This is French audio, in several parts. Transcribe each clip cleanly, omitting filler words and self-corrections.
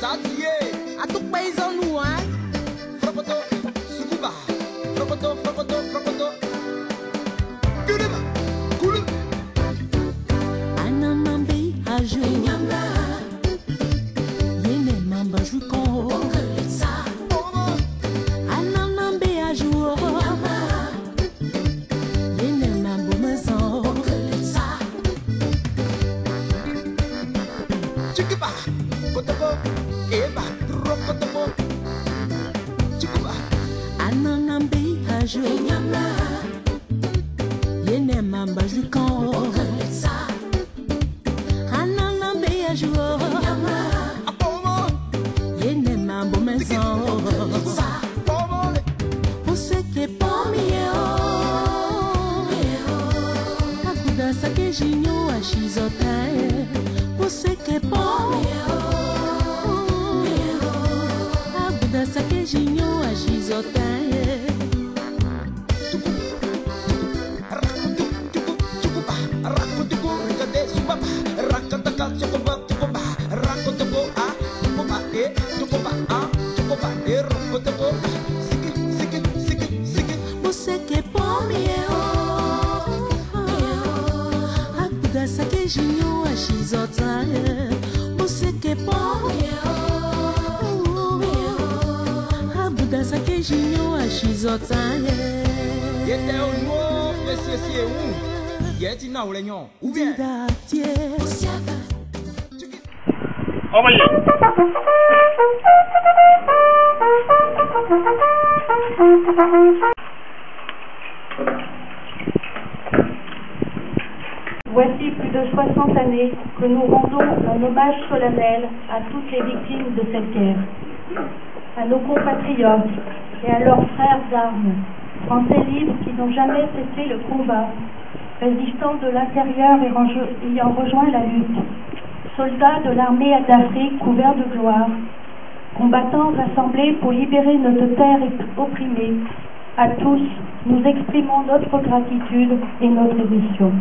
À tout paysan nous, hein. Fropoto, Sukuba, Fropoto, Fropoto, Fropoto. Kuluma, Kulum. Anamambi ajo. Yene mamba juko. Anamambi ajo. Yene mambo maison. Chikuba, Kotobo, Eba, Rokotobo. Chikuba. Anamambi ajo. Yene mamba juko. Anamambi ajo. Yene mambo maison. Você que pomio. Aguda sakejinho a shizotae. Você que pomio. Aguda sakejinho a shizotae. Você que pomio. Aguda sakejinho a shizotae. Você que pomio. Aguda sakejinho a shizotae. Yete onwo, yesi yeti na ulenyo. Ubien. Envoyez. Voici plus de 60 années que nous rendons un hommage solennel à toutes les victimes de cette guerre, à nos compatriotes et à leurs frères d'armes, Français libres qui n'ont jamais cessé le combat, résistants de l'intérieur et ayant rejoint la lutte, soldats de l'armée d'Afrique couverts de gloire, combattants rassemblés pour libérer notre terre opprimée. À tous, nous exprimons notre gratitude et notre émotion.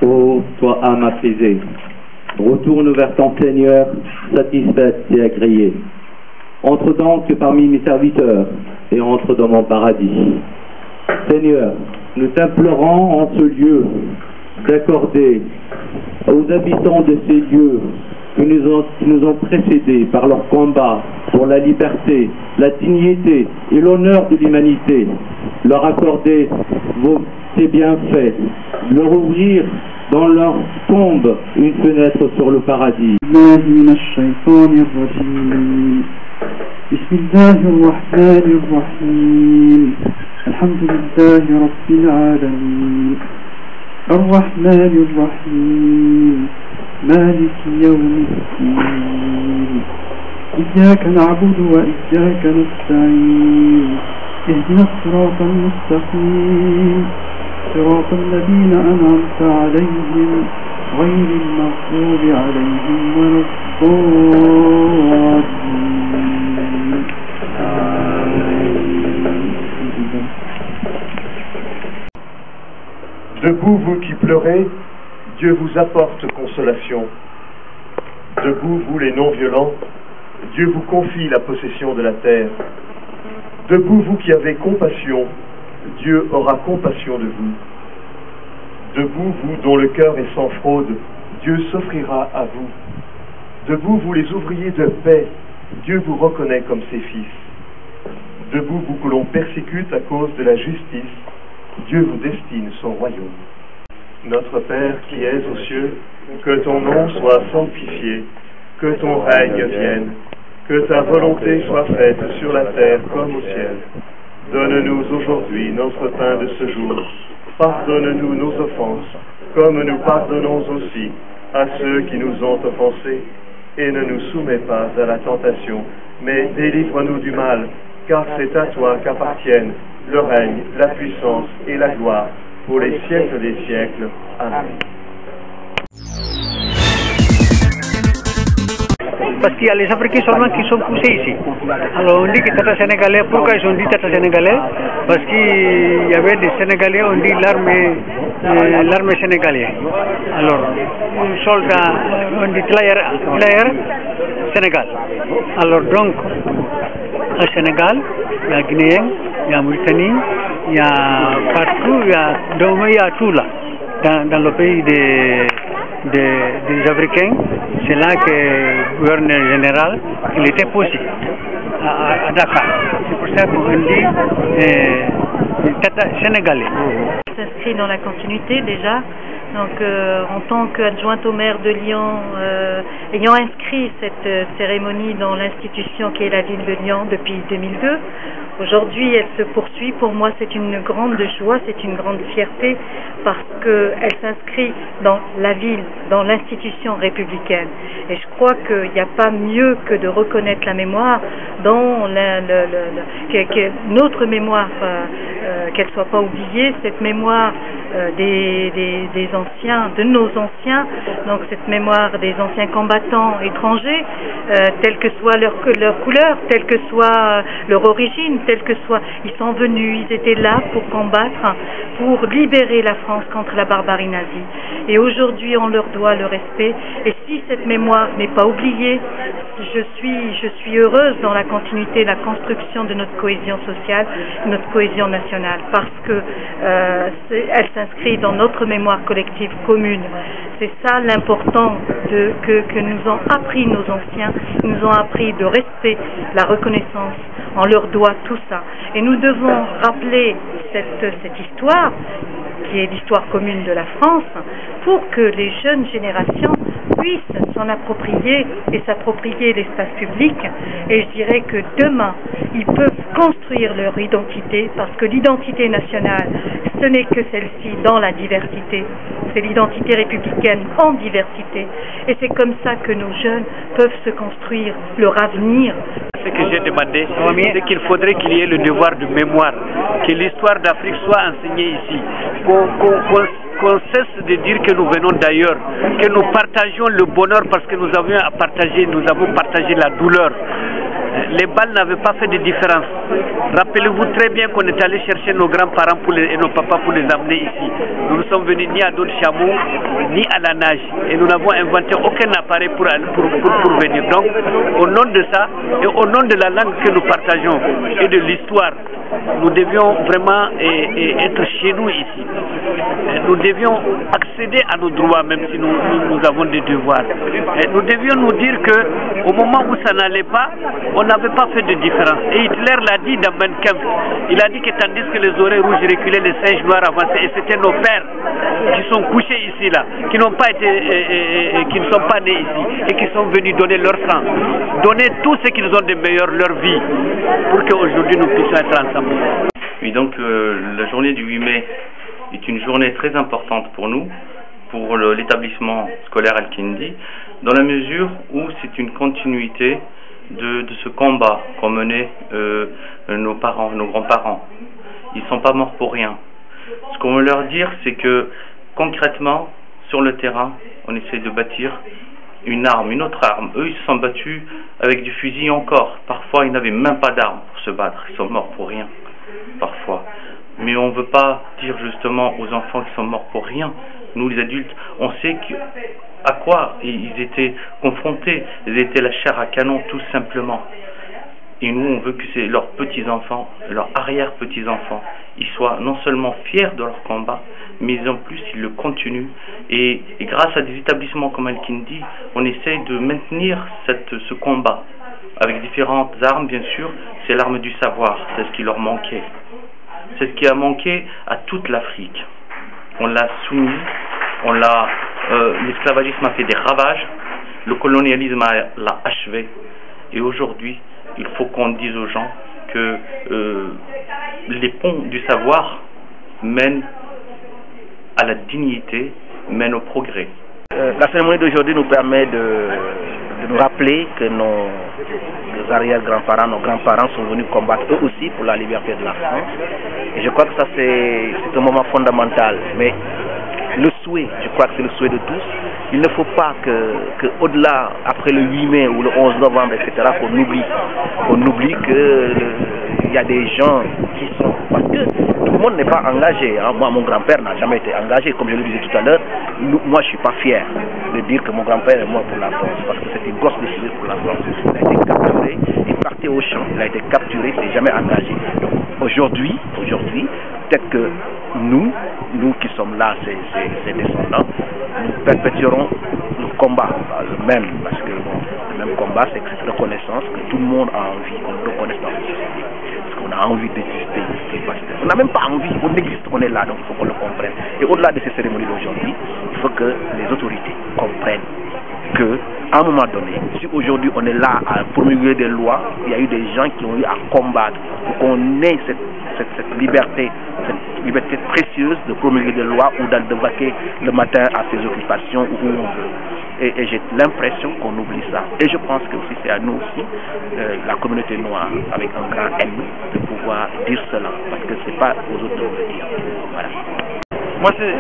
Ô toi âme apaisée, retourne vers ton Seigneur, satisfaite et agréée. Entre donc parmi mes serviteurs et entre dans mon paradis. Seigneur, nous t'implorons en ce lieu d'accorder aux habitants de ces lieux qui nous ont précédés par leur combat pour la liberté, la dignité et l'honneur de l'humanité, leur accorder tes bienfaits, leur ouvrir dans leur tombe une fenêtre sur le paradis. بسم الله الرحمن الرحيم الحمد لله رب العالمين الرحمن الرحيم مالك يوم الدين إياك نعبد وإياك نستعين اهدنا الصراط المستقيم صراط الذين أنعمت عليهم غير المغضوب عليهم ولا الضالين. Debout vous qui pleurez, Dieu vous apporte consolation. Debout vous les non-violents, Dieu vous confie la possession de la terre. Debout vous qui avez compassion, Dieu aura compassion de vous. Debout, vous dont le cœur est sans fraude, Dieu s'offrira à vous. Debout, vous les ouvriers de paix, Dieu vous reconnaît comme ses fils. Debout, vous que l'on persécute à cause de la justice, Dieu vous destine son royaume. Notre Père qui es aux cieux, que ton nom soit sanctifié, que ton règne vienne, que ta volonté soit faite sur la terre comme au ciel. Donne-nous aujourd'hui notre pain de ce jour. Pardonne-nous nos offenses, comme nous pardonnons aussi à ceux qui nous ont offensés. Et ne nous soumets pas à la tentation, mais délivre-nous du mal, car c'est à toi qu'appartiennent le règne, la puissance et la gloire, pour les siècles des siècles. Amen. Parce qu'il y a les Africains seulement qui sont poussés ici. Alors on dit que Tata Sénégalais, pourquoi ils ont dit Tata Sénégalais? Parce qu'il y avait des Sénégalais, on dit l'armée sénégalaise. Alors, un soldat, on dit Tlayer, Sénégal. Alors donc, au Sénégal, il y a Guinéen, il y a Mauritanie, il y a partout, il y a tout là, dans le pays des Africains. C'est là que le gouverneur général, il était posé à Dakar. C'est pour ça qu'on dit Sénégalais. S'inscrit dans la continuité déjà. Donc en tant qu'adjointe au maire de Lyon, ayant inscrit cette cérémonie dans l'institution qui est la ville de Lyon depuis 2002, aujourd'hui elle se poursuit. Pour moi c'est une grande joie, c'est une grande fierté parce qu'elle s'inscrit dans la ville, dans l'institution républicaine. Et je crois qu'il n'y a pas mieux que de reconnaître la mémoire dans notre mémoire, qu'elle ne soit pas oubliée, cette mémoire des anciens, de nos anciens, donc cette mémoire des anciens combattants étrangers, telle que soit leur couleur, telle que soit leur origine, telle que soit, ils sont venus, ils étaient là pour combattre, pour libérer la France contre la barbarie nazie. Et aujourd'hui, on leur doit le respect. Et si cette mémoire n'est pas oubliée, je suis heureuse dans la continuité, la construction de notre cohésion sociale, notre cohésion nationale, parce que elle s'inscrit dans notre mémoire collective commune. C'est ça l'important que nous ont appris nos anciens, ils nous ont appris de respect, la reconnaissance, on leur doit tout ça. Et nous devons rappeler cette histoire, qui est l'histoire commune de la France, pour que les jeunes générations puissent s'en approprier et s'approprier l'espace public. Et je dirais que demain, ils peuvent construire leur identité, parce que l'identité nationale, ce n'est que celle-ci dans la diversité. C'est l'identité républicaine en diversité. Et c'est comme ça que nos jeunes peuvent se construire leur avenir. Ce que j'ai demandé, c'est qu'il faudrait qu'il y ait le devoir de mémoire, que l'histoire d'Afrique soit enseignée ici, qu'on cesse de dire que nous venons d'ailleurs, que nous partagions le bonheur parce que nous avions à partager, nous avons partagé la douleur. Les balles n'avaient pas fait de différence. Rappelez-vous très bien qu'on est allé chercher nos grands-parents et nos papas pour les amener ici. Nous ne sommes venus ni à dos de chameau, ni à la nage. Et nous n'avons inventé aucun appareil pour venir. Donc, au nom de ça, et au nom de la langue que nous partageons et de l'histoire, nous devions vraiment être chez nous ici. Nous devions accéder à nos droits, même si nous avons des devoirs. Et nous devions nous dire qu'au moment où ça n'allait pas, on n'avait pas fait de différence. Et Hitler l'a dit dans Mein Kampf. Il a dit que tandis que les oreilles rouges reculaient, les singes noirs avançaient. Et c'était nos pères qui sont couchés ici, là, qui n'ont pas été, qui ne sont pas nés ici, et qui sont venus donner leur sang, donner tout ce qu'ils ont de meilleur, leur vie, pour qu'aujourd'hui nous puissions être ensemble. Oui, donc la journée du 8 mai est une journée très importante pour nous, pour l'établissement scolaire Al-Kindi, dans la mesure où c'est une continuité de ce combat qu'ont mené nos parents, nos grands-parents. Ils ne sont pas morts pour rien. Ce qu'on veut leur dire, c'est que concrètement, sur le terrain, on essaie de bâtir une arme, une autre arme. Eux, ils se sont battus avec du fusil encore. Parfois, ils n'avaient même pas d'armes pour se battre. Ils sont morts pour rien, parfois. Mais on ne veut pas dire justement aux enfants qu'ils sont morts pour rien. Nous, les adultes, on sait à quoi ils étaient confrontés. Ils étaient la chair à canon, tout simplement. Et nous, on veut que c'est leurs petits-enfants, leurs arrière-petits-enfants, ils soient non seulement fiers de leur combat, mais en plus ils le continuent. Et grâce à des établissements comme Al-Kindi, on essaye de maintenir ce combat avec différentes armes, bien sûr. C'est l'arme du savoir, c'est ce qui leur manquait. C'est ce qui a manqué à toute l'Afrique. On l'a soumis, l'esclavagisme a fait des ravages, le colonialisme l'a achevé. Et aujourd'hui, il faut qu'on dise aux gens que les ponts du savoir mènent à la dignité, mènent au progrès. La cérémonie d'aujourd'hui nous permet de nous rappeler que nos arrière-grands-parents, nos grands-parents sont venus combattre eux aussi pour la liberté de la France. Et je crois que ça c'est un moment fondamental. Mais le souhait, je crois que c'est le souhait de tous, il ne faut pas que au-delà, après le 8 mai ou le 11 novembre, etc., qu'on oublie qu'il y a des gens qui sont... Parce que tout le monde n'est pas engagé. Hein. Moi, mon grand-père n'a jamais été engagé, comme je le disais tout à l'heure. Moi, je ne suis pas fier de dire que mon grand-père est mort pour la France, parce que c'était une grosse décision pour la France. Il a été capturé, il partait au champ, il a été capturé, il ne s'est jamais engagé. Donc aujourd'hui, peut-être que nous qui sommes là, ces descendants, nous perpétuerons le combat, le même, parce que le même combat, c'est cette reconnaissance que tout le monde a envie qu'on reconnaisse dans la société. Parce qu'on a envie d'exister. On n'a même pas envie, on existe, on est là, donc il faut qu'on le comprenne. Et au-delà de ces cérémonies d'aujourd'hui, il faut que les autorités comprennent que, à un moment donné, si aujourd'hui on est là à promulguer des lois, il y a eu des gens qui ont eu à combattre pour qu'on ait cette liberté précieuse de promulguer des lois ou de vaquer le matin à ses occupations où on veut. Et j'ai l'impression qu'on oublie ça. Et je pense que aussi c'est à nous aussi, la communauté noire, avec un grand M, de pouvoir dire cela, parce que c'est pas aux autres de le dire. Voilà. Moi, c'est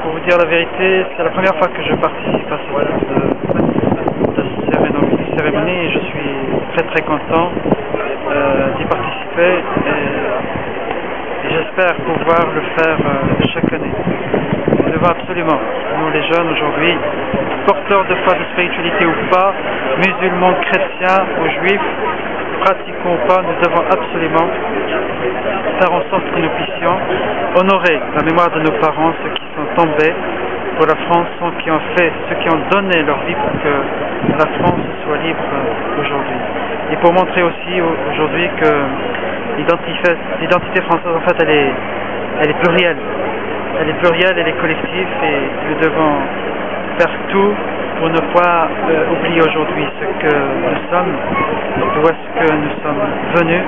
pour vous dire la vérité, c'est la première fois que je participe à cette cérémonie et je suis très très content d'y participer et j'espère pouvoir le faire chaque année. Nous devons absolument, nous les jeunes aujourd'hui, porteurs de foi de spiritualité ou pas, musulmans, chrétiens ou juifs, pratiquons ou pas, nous devons absolument faire en sorte que nous puissions honorer la mémoire de nos parents, ceux qui sont tombés pour la France, ceux qui ont donné leur vie pour que la France soit libre aujourd'hui. Et pour montrer aussi aujourd'hui que l'identité française, en fait, elle est plurielle. Elle est plurielle, elle est collective et nous devons faire tout pour ne pas oublier aujourd'hui ce que nous sommes, d'où est-ce que nous sommes venus.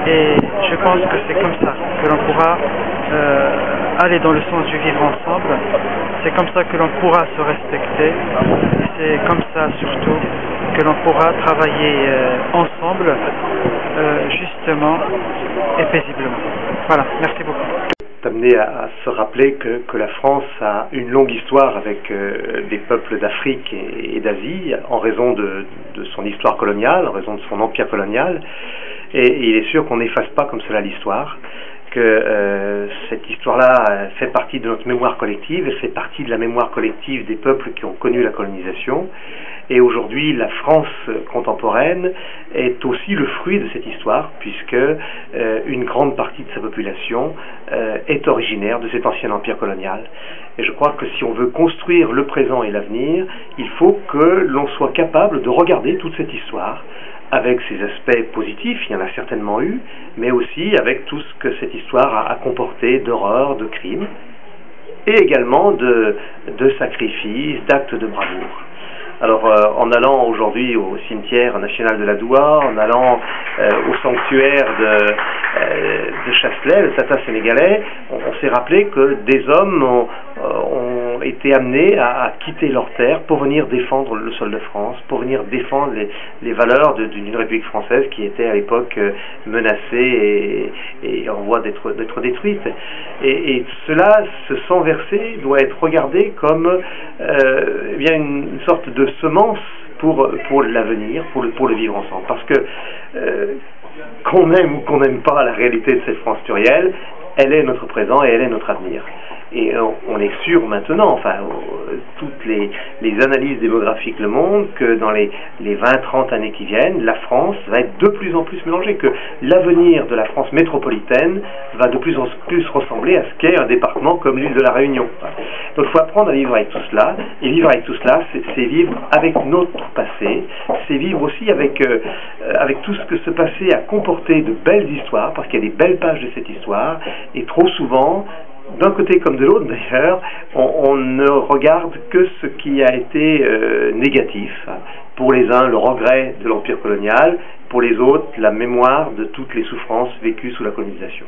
Et je pense que c'est comme ça que l'on pourra aller dans le sens du vivre ensemble. C'est comme ça que l'on pourra se respecter. Et c'est comme ça surtout que l'on pourra travailler ensemble, justement et paisiblement. Voilà, merci beaucoup. Amené à se rappeler que la France a une longue histoire avec des peuples d'Afrique et d'Asie en raison de son histoire coloniale, en raison de son empire colonial. Et il est sûr qu'on n'efface pas comme cela l'histoire, que cette histoire-là fait partie de notre mémoire collective, elle fait partie de la mémoire collective des peuples qui ont connu la colonisation. Et aujourd'hui, la France contemporaine est aussi le fruit de cette histoire, puisque une grande partie de sa population est originaire de cet ancien empire colonial. Et je crois que si on veut construire le présent et l'avenir, il faut que l'on soit capable de regarder toute cette histoire avec ses aspects positifs, il y en a certainement eu, mais aussi avec tout ce que cette histoire a comporté d'horreur, de crimes, et également de sacrifices, d'actes de bravoure. Alors, en allant aujourd'hui au cimetière national de la Doua, en allant au sanctuaire de Chasselet, le Tata sénégalais, on s'est rappelé que des hommes ont été amenés à quitter leur terre pour venir défendre le sol de France, pour venir défendre les valeurs d'une République française qui était à l'époque menacée et en voie d'être détruite. Et cela, ce sang versé, doit être regardé comme eh bien une sorte de semence pour l'avenir, pour le vivre ensemble. Parce que qu'on aime ou qu'on n'aime pas la réalité de cette France plurielle, elle est notre présent et elle est notre avenir. Et on est sûr maintenant, enfin, toutes les analyses démographiques le montrent, que dans les 20-30 années qui viennent, la France va être de plus en plus mélangée, que l'avenir de la France métropolitaine va de plus en plus ressembler à ce qu'est un département comme l'île de la Réunion. Donc il faut apprendre à vivre avec tout cela, et vivre avec tout cela, c'est vivre avec notre passé, c'est vivre aussi avec tout ce que ce passé a comporté de belles histoires, parce qu'il y a des belles pages de cette histoire, et trop souvent, d'un côté comme de l'autre d'ailleurs, on ne regarde que ce qui a été négatif. Pour les uns, le regret de l'empire colonial, pour les autres, la mémoire de toutes les souffrances vécues sous la colonisation.